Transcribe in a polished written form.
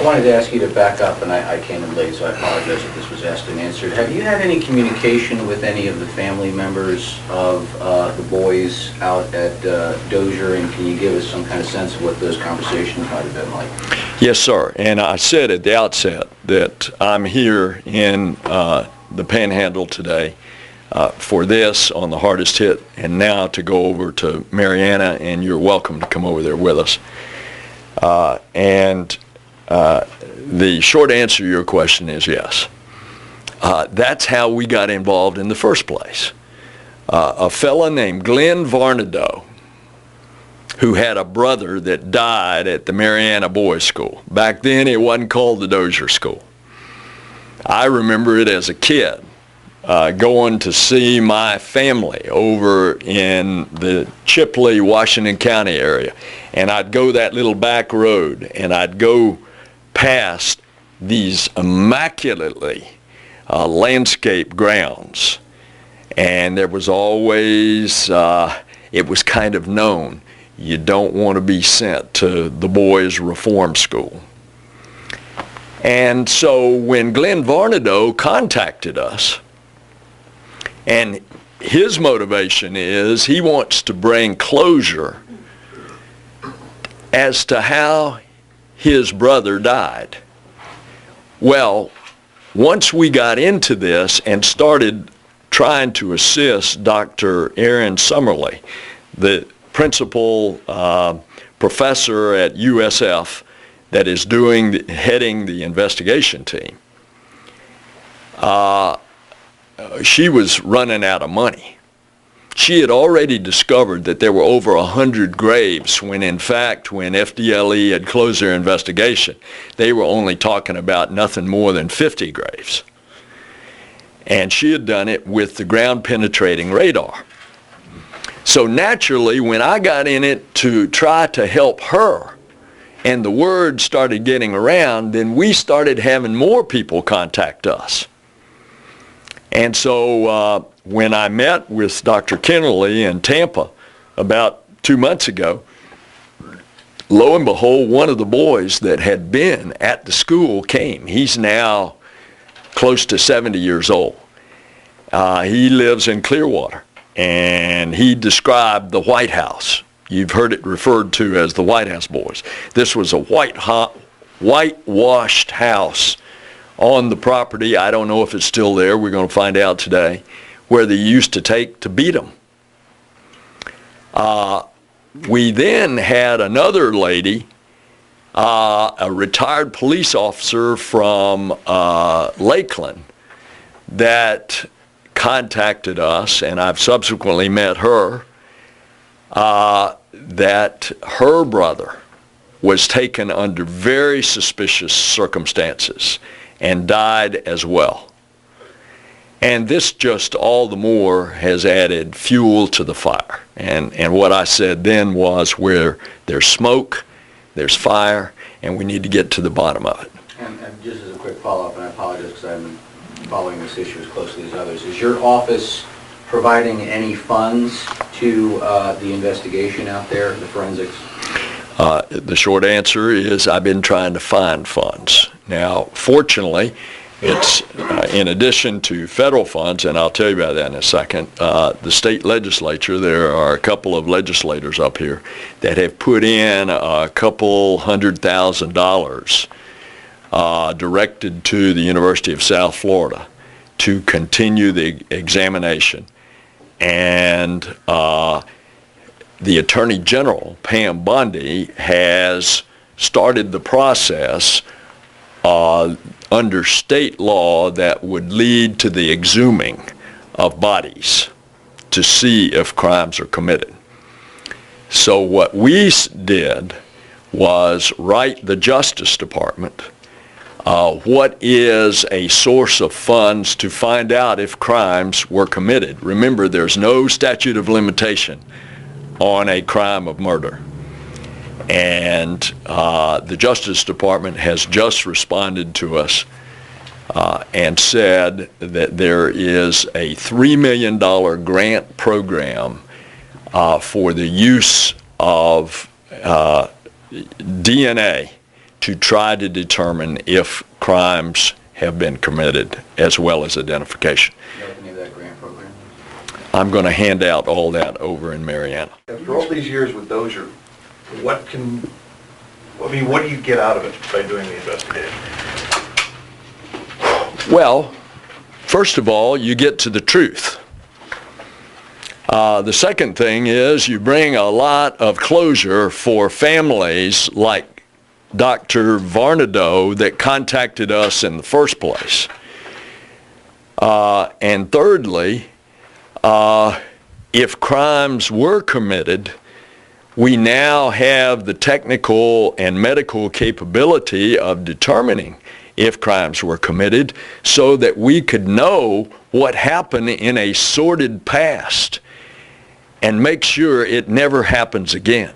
I wanted to ask you to back up, and I came in late, so I apologize if this was asked and answered. Have you had any communication with any of the family members of the boys out at Dozier, and can you give us some kind of sense of what those conversations might have been like? Yes, sir. And I said at the outset that I'm here in the Panhandle today for this on the hardest hit, and now to go over to Mariana, and you're welcome to come over there with us. The short answer to your question is yes. That's how we got involved in the first place. A fella named Glenn Varnado, who had a brother that died at the Mariana Boys School. Back then it wasn't called the Dozier School. I remember it as a kid, going to see my family over in the Chipley, Washington County area. And I'd go that little back road, and I'd go past these immaculately landscaped grounds. And there was always, it was kind of known, you don't want to be sent to the boys' reform school. And so when Glenn Varnado contacted us, and his motivation is he wants to bring closure as to how his brother died. Well, once we got into this and started trying to assist Dr. Aaron Summerly, the principal professor at USF that is heading the investigation team, she was running out of money. She had already discovered that there were over 100 graves when in fact when FDLE had closed their investigation, they were only talking about nothing more than 50 graves. And she had done it with the ground penetrating radar. So naturally, when I got in it to try to help her and the word started getting around, then we started having more people contact us. And so when I met with Dr. Kennerly in Tampa about 2 months ago, lo and behold, one of the boys that had been at the school came. He's now close to 70 years old. He lives in Clearwater, and he described the White House. You've heard it referred to as the White House boys. This was a whitewashed house on the property. I don't know if it's still there. We're going to find out today, where they used to take to beat them. We then had another lady, a retired police officer from Lakeland, that contacted us, and I've subsequently met her, that her brother was taken under very suspicious circumstances and died as well. And this just all the more has added fuel to the fire. And what I said then was, where there's smoke, there's fire, and we need to get to the bottom of it. And just as a quick follow-up, and I apologize because I've been following this issue as closely as others, is your office providing any funds to the investigation out there, the forensics? The short answer is I've been trying to find funds. Now, fortunately, it's in addition to federal funds, and I'll tell you about that in a second, the state legislature, there are a couple of legislators up here that have put in a couple $100,000 directed to the University of South Florida to continue the examination. And the Attorney General, Pam Bondi, has started the process under state law that would lead to the exhuming of bodies to see if crimes are committed. So what we did was write the Justice Department what is a source of funds to find out if crimes were committed. Remember, there's no statute of limitation on a crime of murder. And the Justice Department has just responded to us and said that there is a $3 million grant program for the use of DNA to try to determine if crimes have been committed, as well as identification. You know the name of that grant program? I'm going to hand out all that over in Marianna. After all these years with Dozier, what do you get out of it by doing the investigation? Well, first of all, you get to the truth. The second thing is you bring a lot of closure for families like Dr. Varnado that contacted us in the first place. And thirdly, if crimes were committed, we now have the technical and medical capability of determining if crimes were committed so that we could know what happened in a sordid past and make sure it never happens again.